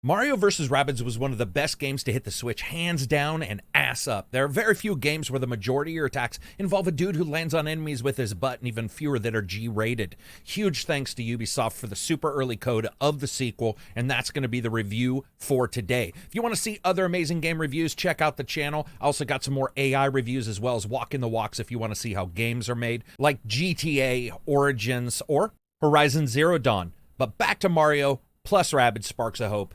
Mario vs. Rabbids was one of the best games to hit the Switch hands down and ass up. There are very few games where the majority of your attacks involve a dude who lands on enemies with his butt, and even fewer that are G-rated. Huge thanks to Ubisoft for the super early code of the sequel, and that's going to be the review for today. If you want to see other amazing game reviews, check out the channel. I also got some more AI reviews as well as walk in the walks if you want to see how games are made, like GTA, Origins, or Horizon Zero Dawn. But back to Mario plus Rabbids Sparks of Hope.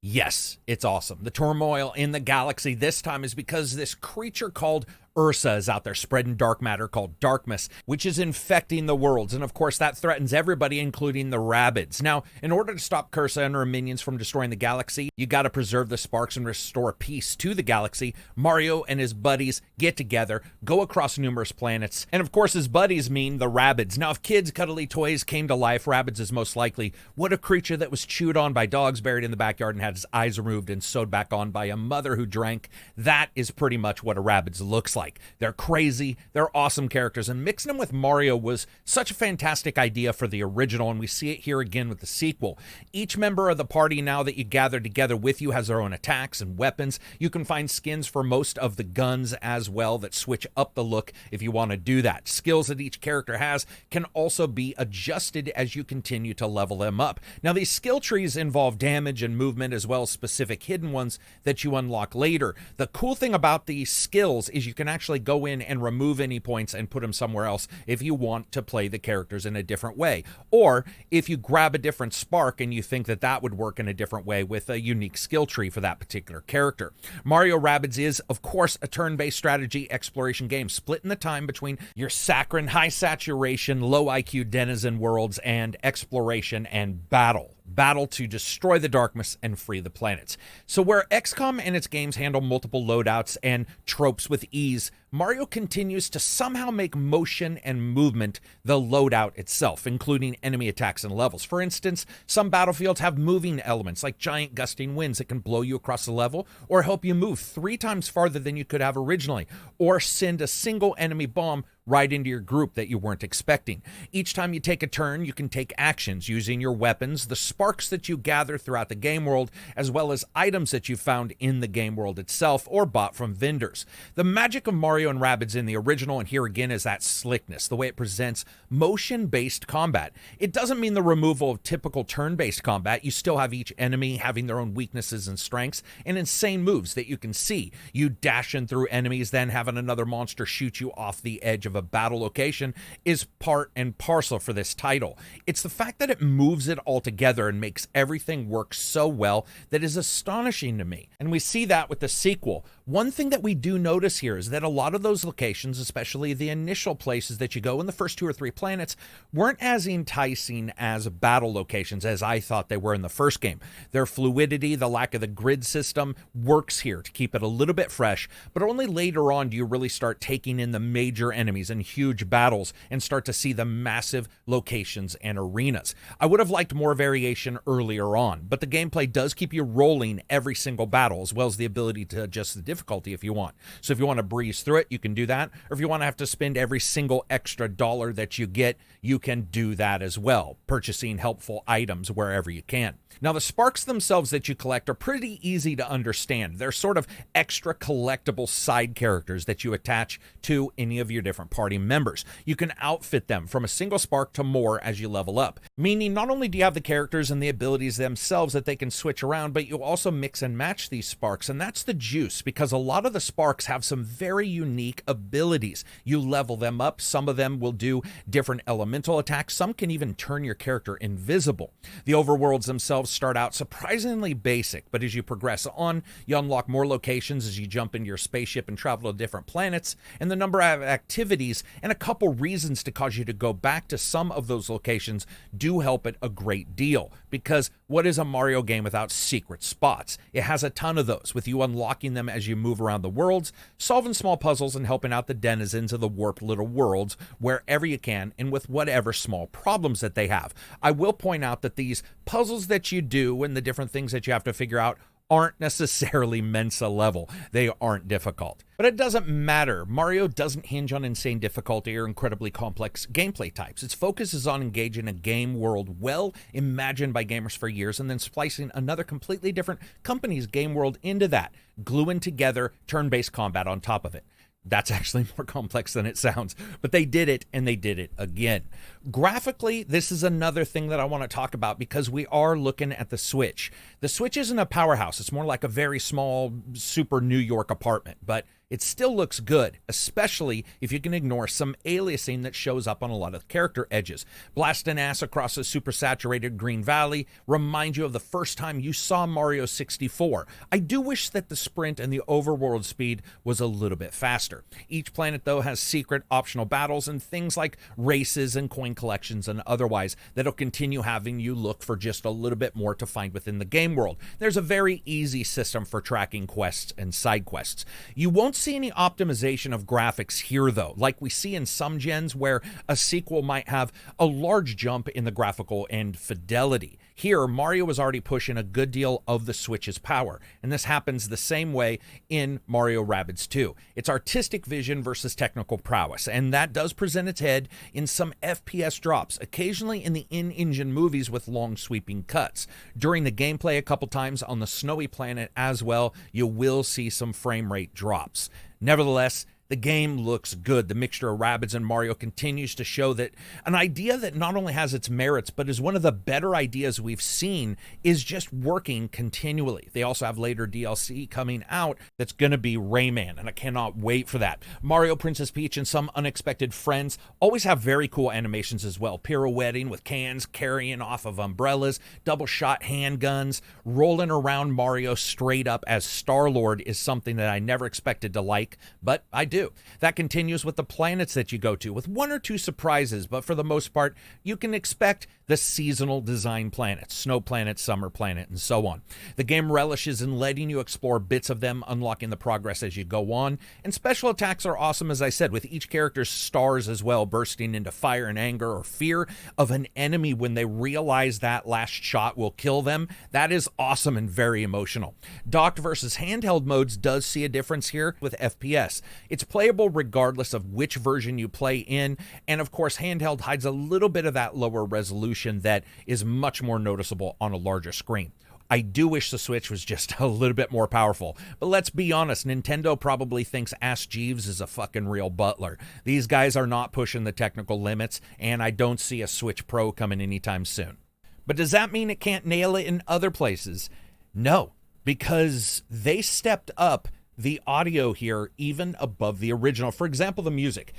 Yes, it's awesome. The turmoil in the galaxy this time is because this creature called Ursa is out there spreading dark matter called darkness, which is infecting the worlds. And of course, that threatens everybody, including the Rabbids. Now, in order to stop Ursa and her minions from destroying the galaxy, you got to preserve the sparks and restore peace to the galaxy. Mario and his buddies get together, go across numerous planets. And of course, his buddies mean the Rabbids. Now, if kids' cuddly toys came to life, Rabbids is most likely what a creature that was chewed on by dogs buried in the backyard and had his eyes removed and sewed back on by a mother who drank. That is pretty much what a Rabbids looks like. They're crazy, they're awesome characters, and mixing them with Mario was such a fantastic idea for the original, and we see it here again with the sequel. Each member of the party now that you gather together with you has their own attacks and weapons. You can find skins for most of the guns as well that switch up the look if you want to do that. Skills that each character has can also be adjusted as you continue to level them up. Now, these skill trees involve damage and movement as well as specific hidden ones that you unlock later. The cool thing about these skills is you can actually go in and remove any points and put them somewhere else if you want to play the characters in a different way. Or if you grab a different spark and you think that that would work in a different way with a unique skill tree for that particular character. Mario Rabbids is, of course, a turn-based strategy exploration game, split in the time between your saccharine, high saturation, low IQ denizen worlds and exploration and battle. Battle to destroy the darkness and free the planets. So where XCOM and its games handle multiple loadouts and tropes with ease, Mario continues to somehow make motion and movement the loadout itself, including enemy attacks and levels. For instance, some battlefields have moving elements like giant gusting winds that can blow you across the level or help you move 3 times farther than you could have originally, or send a single enemy bomb right into your group that you weren't expecting. Each time you take a turn, you can take actions using your weapons, the sparks that you gather throughout the game world, as well as items that you found in the game world itself or bought from vendors. The magic of Mario and Rabbids in the original and here again is that slickness, the way it presents motion-based combat. It doesn't mean the removal of typical turn-based combat. You still have each enemy having their own weaknesses and strengths and insane moves that you can see. You dashing through enemies, then having another monster shoot you off the edge of a battle location is part and parcel for this title. It's the fact that it moves it all together and makes everything work so well that is astonishing to me. And we see that with the sequel. One thing that we do notice here is that a lot of those locations, especially the initial places that you go in the first 2 or 3 planets, weren't as enticing as battle locations as I thought they were in the first game. Their fluidity, the lack of the grid system, works here to keep it a little bit fresh, but only later on do you really start taking in the major enemies and huge battles and start to see the massive locations and arenas. I would have liked more variation earlier on, but the gameplay does keep you rolling every single battle, as well as the ability to adjust the difficulty if you want. So if you want to breeze through it, you can do that. Or if you want to have to spend every single extra dollar that you get, you can do that as well, purchasing helpful items wherever you can. Now, the sparks themselves that you collect are pretty easy to understand. They're sort of extra collectible side characters that you attach to any of your different party members. You can outfit them from a single spark to more as you level up, meaning not only do you have the characters and the abilities themselves that they can switch around, but you also mix and match these sparks, and that's the juice, because a lot of the sparks have some very unique abilities. You level them up, some of them will do different elemental attacks, some can even turn your character invisible. The overworlds themselves start out surprisingly basic, but as you progress on, you unlock more locations as you jump into your spaceship and travel to different planets, and the number of activities and a couple reasons to cause you to go back to some of those locations do help it a great deal, because what is a Mario game without secret spots? It has a ton of those, with you unlocking them as you move around the worlds, solving small puzzles and helping out the denizens of the warped little worlds wherever you can and with whatever small problems that they have. I will point out that these puzzles that you do and the different things that you have to figure out aren't necessarily Mensa level. They aren't difficult. But it doesn't matter. Mario doesn't hinge on insane difficulty or incredibly complex gameplay types. Its focus is on engaging a game world well imagined by gamers for years and then splicing another completely different company's game world into that, gluing together turn-based combat on top of it. That's actually more complex than it sounds, but they did it, and they did it again. Graphically, this is another thing that I want to talk about because we are looking at the Switch. The Switch isn't a powerhouse. It's more like a very small, super New York apartment, but it still looks good, especially if you can ignore some aliasing that shows up on a lot of character edges. Blasting ass across a super saturated green valley remind you of the first time you saw Mario 64. I do wish that the sprint and the overworld speed was a little bit faster. Each planet, though, has secret optional battles and things like races and coin collections and otherwise that'll continue having you look for just a little bit more to find within the game world. There's a very easy system for tracking quests and side quests. You won't see any optimization of graphics here, though, like we see in some gens where a sequel might have a large jump in the graphical and fidelity. Here, Mario is already pushing a good deal of the Switch's power, and this happens the same way in Mario Rabbids 2. It's artistic vision versus technical prowess, and that does present its head in some FPS drops, occasionally in the in-engine movies with long sweeping cuts. During the gameplay a couple times on the snowy planet as well, you will see some frame rate drops. Nevertheless, the game looks good. The mixture of Rabbids and Mario continues to show that an idea that not only has its merits, but is one of the better ideas we've seen is just working continually. They also have later DLC coming out that's going to be Rayman, and I cannot wait for that. Mario, Princess Peach, and some unexpected friends always have very cool animations as well. Pirouetting with cans, carrying off of umbrellas, double-shot handguns, rolling around Mario straight up as Star-Lord is something that I never expected to like, but I do. That continues with the planets that you go to, with one or two surprises, but for the most part, you can expect the seasonal design planets, snow planet, summer planet, and so on. The game relishes in letting you explore bits of them, unlocking the progress as you go on, and special attacks are awesome, as I said, with each character's stars as well, bursting into fire and anger or fear of an enemy when they realize that last shot will kill them. That is awesome and very emotional. Docked versus handheld modes does see a difference here with FPS. It's playable regardless of which version you play in, and of course handheld hides a little bit of that lower resolution that is much more noticeable on a larger screen. I do wish the Switch was just a little bit more powerful, but let's be honest, Nintendo probably thinks Ask Jeeves is a fucking real butler. These guys are not pushing the technical limits, and I don't see a Switch Pro coming anytime soon. But does that mean it can't nail it in other places? No, because they stepped up the audio here even above the original. For example, the music.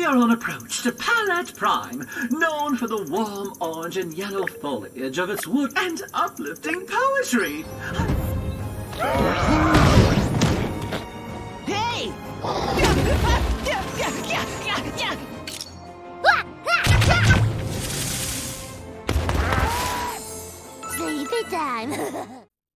On approach to Palette Prime, known for the warm orange and yellow foliage of its wood and uplifting poetry. Hey! Sleepy time.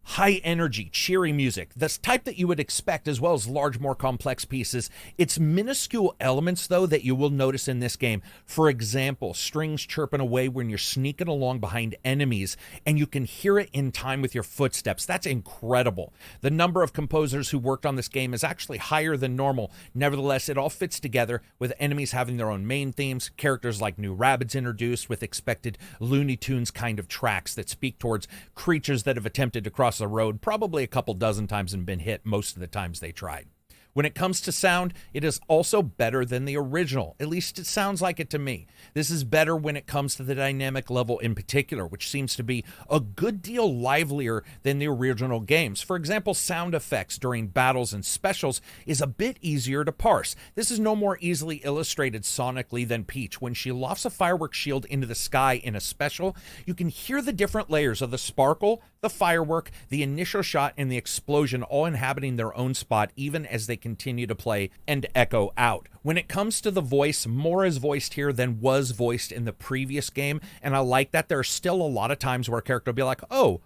High energy, cheery music, this type that you would expect, as well as large, more complex pieces. It's minuscule elements, though, that you will notice in this game. For example, strings chirping away when you're sneaking along behind enemies, and you can hear it in time with your footsteps. That's incredible. The number of composers who worked on this game is actually higher than normal. Nevertheless, it all fits together, with enemies having their own main themes, characters like new Rabbids introduced with expected Looney Tunes kind of tracks that speak towards creatures that have attempted to cross the road probably a couple dozen times and been hit most of the times they tried. When it comes to sound, it is also better than the original. At least it sounds like it to me. This is better when it comes to the dynamic level in particular, which seems to be a good deal livelier than the original games. For example, sound effects during battles and specials is a bit easier to parse. This is no more easily illustrated sonically than Peach. When she lofts a fireworks shield into the sky in a special, you can hear the different layers of the sparkle, the firework, the initial shot, and the explosion all inhabiting their own spot even as they continue to play and echo out. When it comes to the voice, more is voiced here than was voiced in the previous game, and I like that. There are still a lot of times where a character will be like, oh,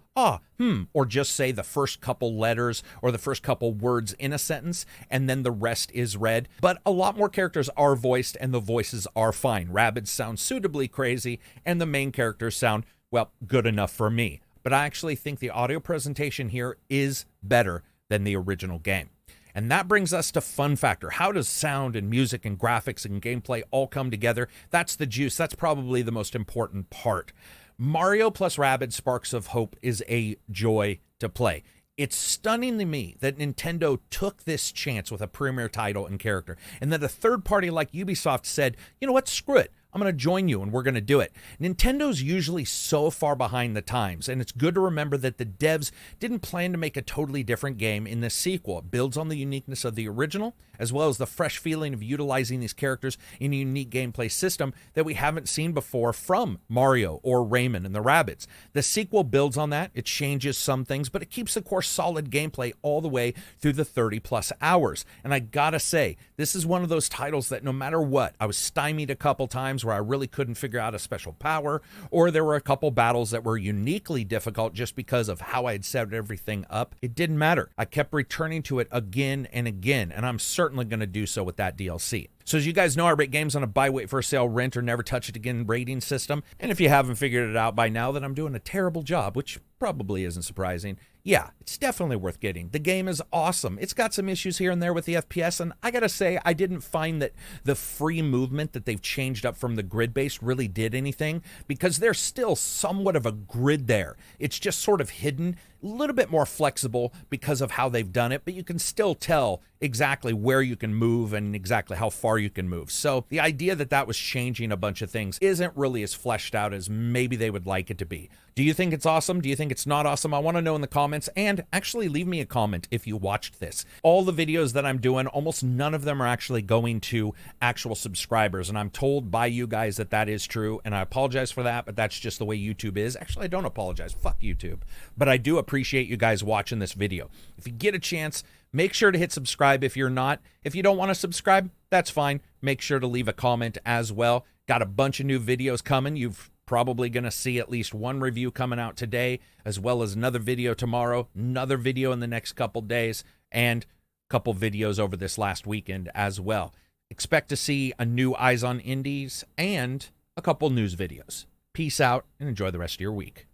or just say the first couple letters or the first couple words in a sentence, and then the rest is read. But a lot more characters are voiced, and the voices are fine. Rabbids sound suitably crazy, and the main characters sound, well, good enough for me. But I actually think the audio presentation here is better than the original game. And that brings us to fun factor. How does sound and music and graphics and gameplay all come together? That's the juice. That's probably the most important part. Mario plus Rabbids Sparks of Hope is a joy to play. It's stunning to me that Nintendo took this chance with a premier title and character, and that a third party like Ubisoft said, you know what, screw it. I'm going to join you and we're going to do it. Nintendo's usually so far behind the times, and it's good to remember that the devs didn't plan to make a totally different game in this sequel. It builds on the uniqueness of the original, as well as the fresh feeling of utilizing these characters in a unique gameplay system that we haven't seen before from Mario or Rayman and the Rabbids. The sequel builds on that. It changes some things, but it keeps the core solid gameplay all the way through the 30+ hours. And I gotta say, this is one of those titles that no matter what, I was stymied a couple times where I really couldn't figure out a special power, or there were a couple battles that were uniquely difficult just because of how I had set everything up. It didn't matter. I kept returning to it again and again, and I'm certainly going to do so with that DLC. So as you guys know, I rate games on a buy, wait for a sale, rent, or never touch it again rating system. And if you haven't figured it out by now, then I'm doing a terrible job, which probably isn't surprising. Yeah, it's definitely worth getting. The game is awesome. It's got some issues here and there with the FPS, and I gotta say, I didn't find that the free movement that they've changed up from the grid-based really did anything, because there's still somewhat of a grid there. It's just sort of hidden, a little bit more flexible because of how they've done it, but you can still tell exactly where you can move and exactly how far you can move. So the idea that that was changing a bunch of things isn't really as fleshed out as maybe they would like it to be. Do you think it's awesome? Do you think it's not awesome? I want to know in the comments, and actually leave me a comment if you watched this. All the videos that I'm doing, almost none of them are actually going to actual subscribers, and I'm told by you guys that that is true, and I apologize for that, but that's just the way YouTube is. Actually, I don't apologize. Fuck YouTube. But I do appreciate you guys watching this video. If you get a chance, make sure to hit subscribe if you're not. If you don't want to subscribe, that's fine. Make sure to leave a comment as well. Got a bunch of new videos coming. You've probably going to see at least one review coming out today, as well as another video tomorrow, another video in the next couple days, and a couple videos over this last weekend as well. Expect to see a new Eyes on Indies and a couple news videos. Peace out and enjoy the rest of your week.